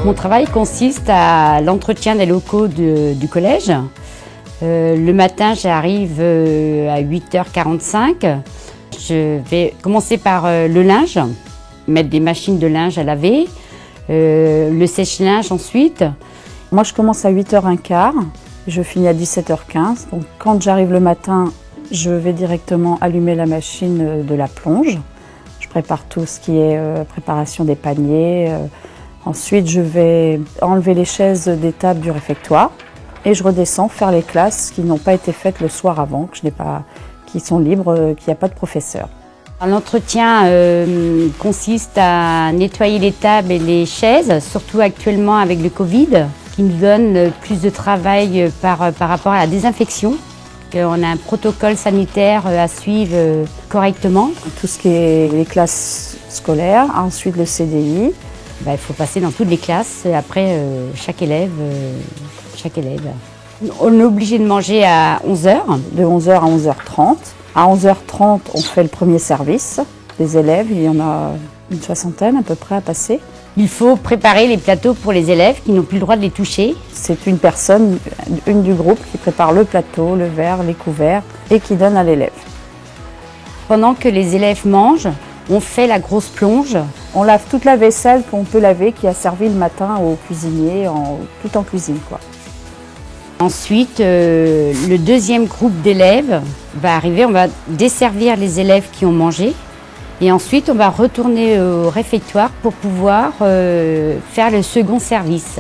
Mon travail consiste à l'entretien des locaux du collège. Le matin, j'arrive à 8h45. Je vais commencer par le linge, mettre des machines de linge à laver, le sèche-linge ensuite. Moi, je commence à 8h15, je finis à 17h15. Donc, quand j'arrive le matin, je vais directement allumer la machine de la plonge. Je prépare tout ce qui est préparation des paniers. Ensuite, je vais enlever les chaises des tables du réfectoire et je redescends faire les classes qui n'ont pas été faites le soir avant, qui sont libres, qu'il n'y a pas de professeur. L'entretien consiste à nettoyer les tables et les chaises, surtout actuellement avec le Covid, qui nous donne plus de travail par rapport à la désinfection. On a un protocole sanitaire à suivre correctement. Tout ce qui est les classes scolaires, ensuite le CDI. Il faut passer dans toutes les classes, après chaque élève. On est obligé de manger à 11h. De 11h à 11h30. À 11h30, on fait le premier service des élèves. Il y en a une soixantaine à peu près à passer. Il faut préparer les plateaux pour les élèves qui n'ont plus le droit de les toucher. C'est une personne, une du groupe, qui prépare le plateau, le verre, les couverts et qui donne à l'élève. Pendant que les élèves mangent, on fait la grosse plonge. On lave toute la vaisselle qu'on peut laver, qui a servi le matin aux cuisiniers, tout en cuisine, quoi. Ensuite, le deuxième groupe d'élèves va arriver, on va desservir les élèves qui ont mangé. Et ensuite, on va retourner au réfectoire pour pouvoir faire le second service.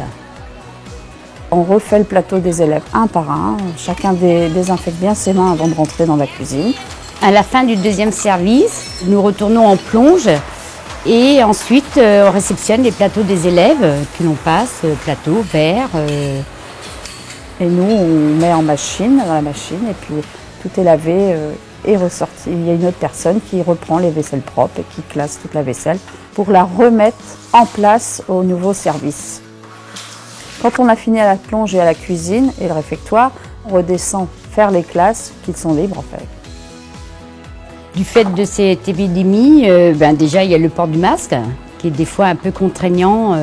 On refait le plateau des élèves un par un. Chacun désinfecte bien ses mains avant de rentrer dans la cuisine. À la fin du deuxième service, nous retournons en plonge et ensuite on réceptionne les plateaux des élèves que l'on passe, plateau, verre. Et nous, on met en machine, dans la machine, et puis tout est lavé et ressorti. Il y a une autre personne qui reprend les vaisselles propres et qui classe toute la vaisselle pour la remettre en place au nouveau service. Quand on a fini à la plonge et à la cuisine et le réfectoire, on redescend faire les classes qui sont libres en fait. Du fait de cette épidémie, déjà il y a le port du masque qui est des fois un peu contraignant.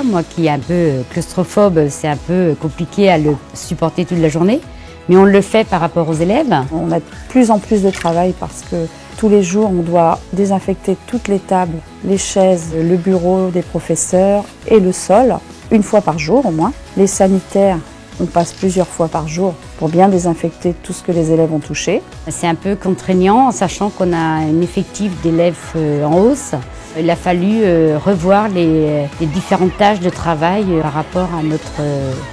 Moi qui est un peu claustrophobe, c'est un peu compliqué à le supporter toute la journée. Mais on le fait par rapport aux élèves. On a de plus en plus de travail parce que tous les jours, on doit désinfecter toutes les tables, les chaises, le bureau des professeurs et le sol, une fois par jour au moins. Les sanitaires, on passe plusieurs fois par jour pour bien désinfecter tout ce que les élèves ont touché. C'est un peu contraignant, sachant qu'on a un effectif d'élèves en hausse. Il a fallu revoir les différentes tâches de travail par rapport à notre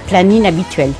planning habituel.